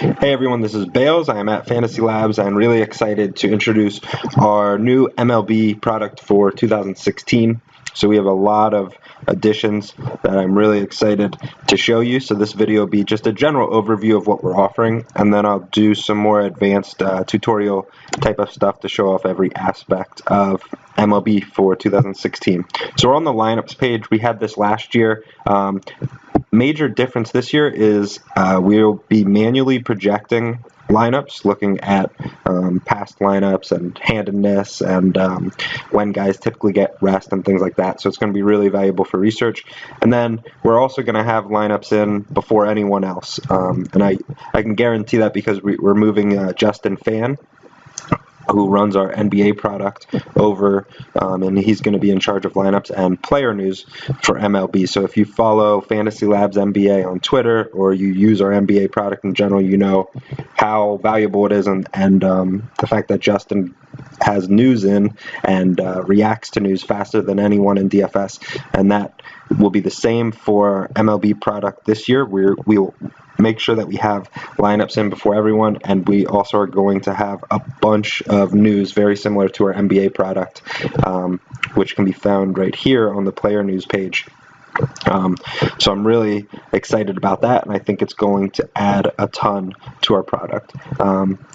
Hey everyone, this is Bales. I am at FantasyLabs. I'm really excited to introduce our new MLB product for 2016. So we have a lot of additions that I'm really excited to show you. So this video will be just a general overview of what we're offering, and then I'll do some more advanced tutorial type of stuff to show off every aspect of MLB for 2016. So we're on the lineups page. We had this last year. Major difference this year is we'll be manually projecting lineups, looking at past lineups and handedness and when guys typically get rest and things like that. So it's going to be really valuable for research. And then we're also going to have lineups in before anyone else. And I can guarantee that because we're moving Justin Fan, who runs our NBA product, over, and he's going to be in charge of lineups and player news for MLB. So if you follow FantasyLabs NBA on Twitter, or you use our NBA product in general, you know how valuable it is, and the fact that Justin has news in and reacts to news faster than anyone in DFS, and that will be the same for MLB product this year. We'll make sure that we have lineups in before everyone, and we also are going to have a bunch of news very similar to our NBA product, which can be found right here on the player news page. So I'm really excited about that, and I think it's going to add a ton to our product.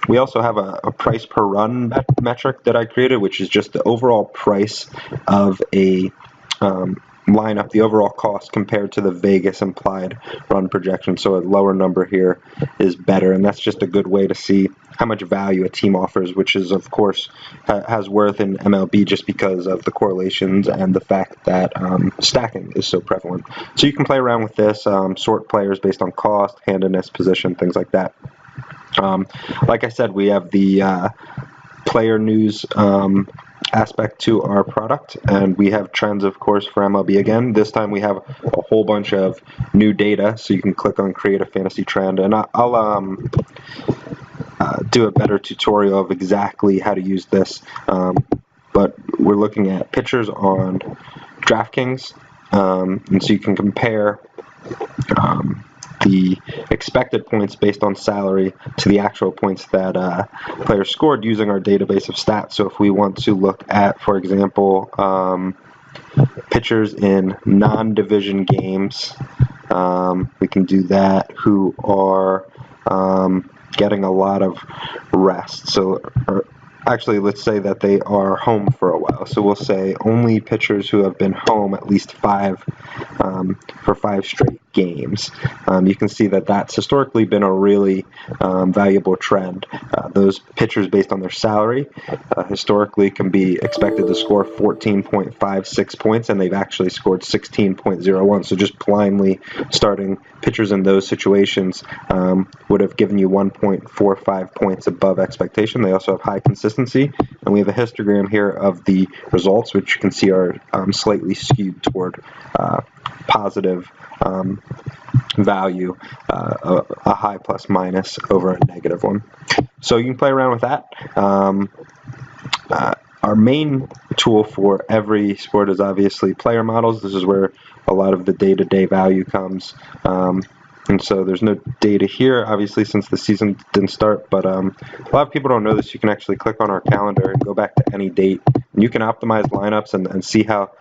We also have a price per run metric that I created, which is just the overall price of a lineup, the overall cost compared to the Vegas implied run projection. So a lower number here is better, and that's just a good way to see how much value a team offers, which is, of course, has worth in MLB just because of the correlations and the fact that stacking is so prevalent. So you can play around with this, sort players based on cost, handedness, position, things like that. Like I said, we have the player news aspect to our product, and we have trends, of course, for MLB again. This time we have a whole bunch of new data, so you can click on create a fantasy trend, and I'll do a better tutorial of exactly how to use this, but we're looking at pitchers on DraftKings, and so you can compare the expected points based on salary to the actual points that players scored using our database of stats. So if we want to look at, for example, pitchers in non-division games, we can do that, who are getting a lot of rest. So actually, let's say that they are home for a while. So we'll say only pitchers who have been home at least for 5 straight games. You can see that that's historically been a really valuable trend. Those pitchers, based on their salary, historically can be expected to score 14.56 points, and they've actually scored 16.01. So just blindly starting pitchers in those situations would have given you 1.45 points above expectation. They also have high consistency, and we have a histogram here of the results, which you can see are slightly skewed toward positive value, a high plus minus over a negative one. So you can play around with that. Our main tool for every sport is obviously player models. This is where a lot of the day-to-day value comes. And so there's no data here, obviously, since the season didn't start, but a lot of people don't know this. You can actually click on our calendar and go back to any date, and you can optimize lineups and see how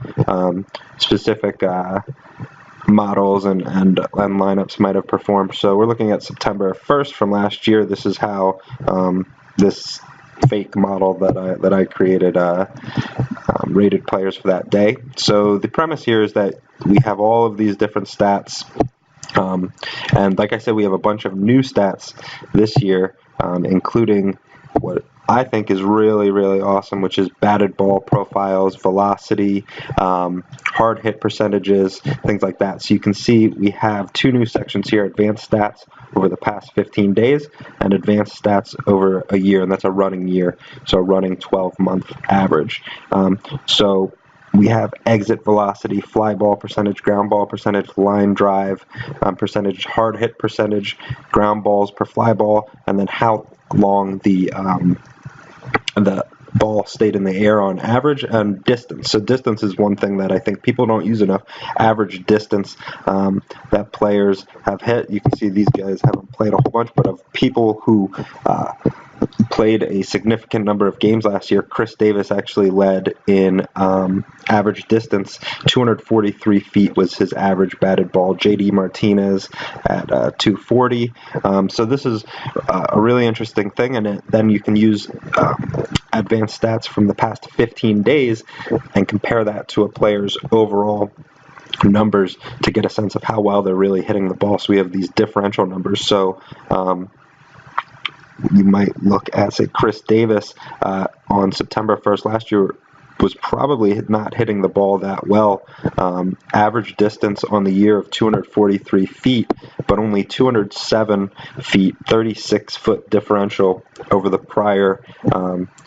specific models and lineups might have performed. So we're looking at September 1st from last year. This is how this fake model that I created rated players for that day. So the premise here is that we have all of these different stats. And like I said, we have a bunch of new stats this year, including what I think is really, really awesome, which is batted ball profiles, velocity, hard hit percentages, things like that. So you can see we have 2 new sections here: advanced stats over the past 15 days and advanced stats over a year, and that's a running year, so a running 12-month average. So we have exit velocity, fly ball percentage, ground ball percentage, line drive percentage, hard hit percentage, ground balls per fly ball, and then how long the ball stayed in the air on average, and distance. So distance is one thing that I think people don't use enough. Average distance that players have hit. You can see these guys haven't played a whole bunch, but of people who played a significant number of games last year, Chris Davis actually led in average distance. 243 feet was his average batted ball. JD Martinez at 240. So this is a really interesting thing, and then you can use advanced stats from the past 15 days and compare that to a player's overall numbers to get a sense of how well they're really hitting the ball. So we have these differential numbers. So you might look at, say, Chris Davis on September 1st last year was probably not hitting the ball that well. Average distance on the year of 243 feet, but only 207 feet, 36-foot differential over the prior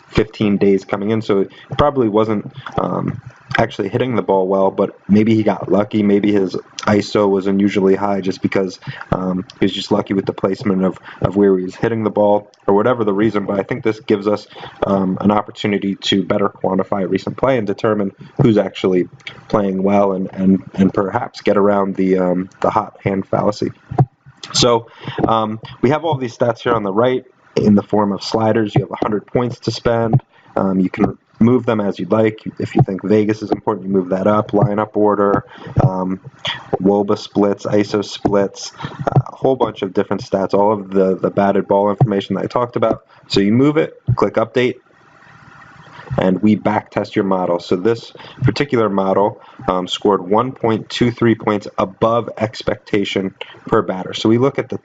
15 days coming in. So it probably wasn't actually hitting the ball well, but maybe he got lucky. Maybe his ISO was unusually high just because he was just lucky with the placement of where he was hitting the ball, or whatever the reason. But I think this gives us an opportunity to better quantify recent play and determine who's actually playing well, and perhaps get around the hot hand fallacy. So we have all these stats here on the right in the form of sliders. You have 100 points to spend. You can move them as you'd like. If you think Vegas is important, you move that up. Lineup order, WOBA splits, ISO splits, a whole bunch of different stats, all of the batted ball information that I talked about. So you move it, click update, and we backtest your model. So this particular model scored 1.23 points above expectation per batter. So we look at the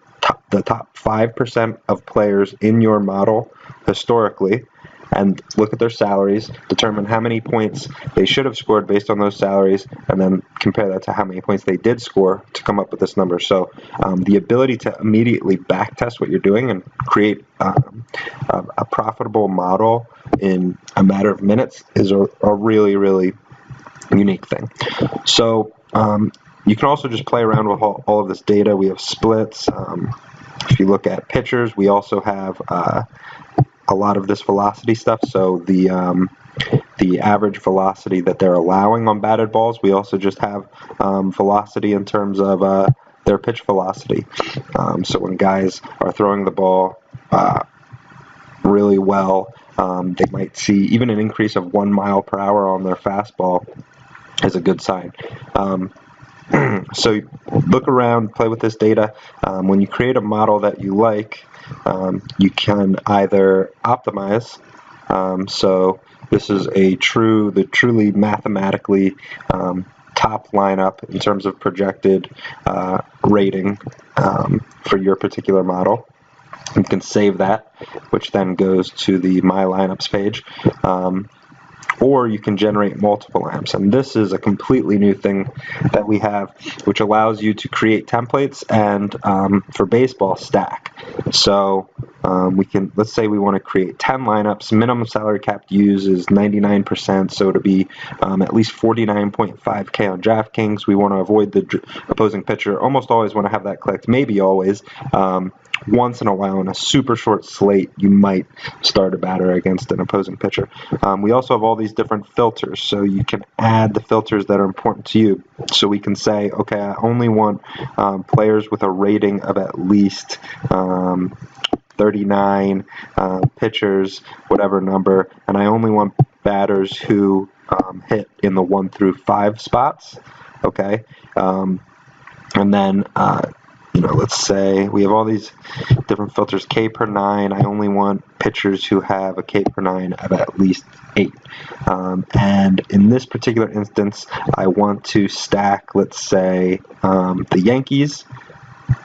top 5% of players in your model historically, and look at their salaries, determine how many points they should have scored based on those salaries, and then compare that to how many points they did score to come up with this number. So the ability to immediately backtest what you're doing and create a profitable model in a matter of minutes is a really, really unique thing. So you can also just play around with all of this data. We have splits. If you look at pitchers, we also have a lot of this velocity stuff. So the average velocity that they're allowing on batted balls. We also just have velocity in terms of their pitch velocity. So when guys are throwing the ball really well, they might see even an increase of 1 mile per hour on their fastball is a good sign. So look around, play with this data. When you create a model that you like, you can either optimize. So this is the truly mathematically top lineup in terms of projected rating for your particular model. You can save that, which then goes to the My Lineups page. Or you can generate multiple lineups. And this is a completely new thing that we have, which allows you to create templates and for baseball stack. So let's say we want to create 10 lineups. Minimum salary cap to use is 99%, so to be at least 49.5K on DraftKings. We want to avoid the opposing pitcher. Almost always want to have that clicked, maybe always. Once in a while, in a super short slate, you might start a batter against an opposing pitcher. We also have all these different filters, so you can add the filters that are important to you. So we can say, okay, I only want players with a rating of at least 39, pitchers, whatever number, and I only want batters who hit in the 1 through 5 spots. Okay, and then let's say we have all these different filters. K per 9, I only want pitchers who have a K per 9 of at least 8. And in this particular instance, I want to stack, let's say, the Yankees,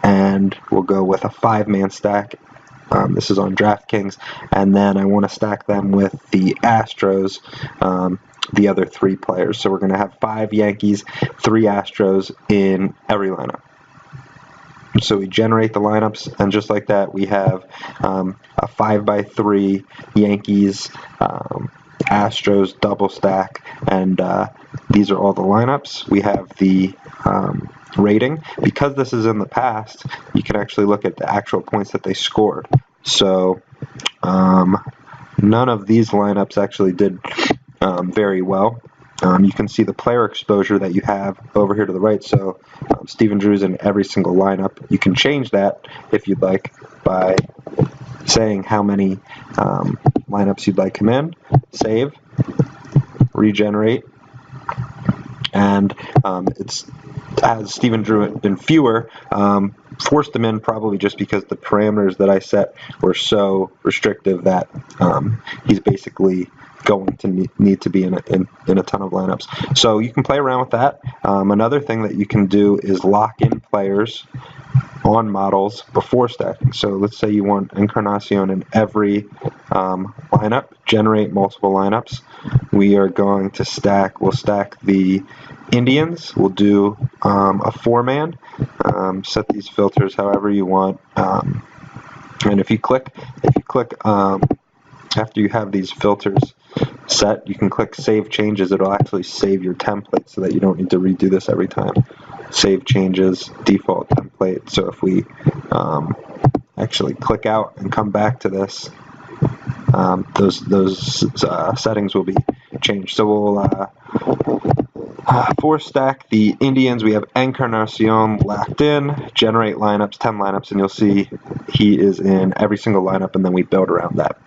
and we'll go with a 5-man stack. This is on DraftKings. And then I want to stack them with the Astros, the other 3 players. So we're going to have 5 Yankees, 3 Astros in every lineup. So we generate the lineups, and just like that, we have a 5x3 Yankees, Astros double stack, and these are all the lineups. We have the rating. Because this is in the past, you can actually look at the actual points that they scored. So none of these lineups actually did very well. You can see the player exposure that you have over here to the right. So Stephen Drew's in every single lineup. You can change that if you'd like by saying how many lineups you'd like him in, save, regenerate, and it has Stephen Drew in fewer. Forced him in probably just because the parameters that I set were so restrictive that he's basically going to need to be in a ton of lineups. So you can play around with that. Another thing that you can do is lock in players on models before stacking. So let's say you want Encarnacion in every lineup, generate multiple lineups. We are going to we'll stack the Indians. We'll do a 4-man. Set these filters however you want. And if you click after you have these filters set, you can click Save Changes. It'll actually save your template so that you don't need to redo this every time. Save Changes, default template. So if we actually click out and come back to this, those settings will be changed. So we'll force stack the Indians. We have Encarnacion locked in, generate lineups, 10 lineups, and you'll see he is in every single lineup, and then we build around that.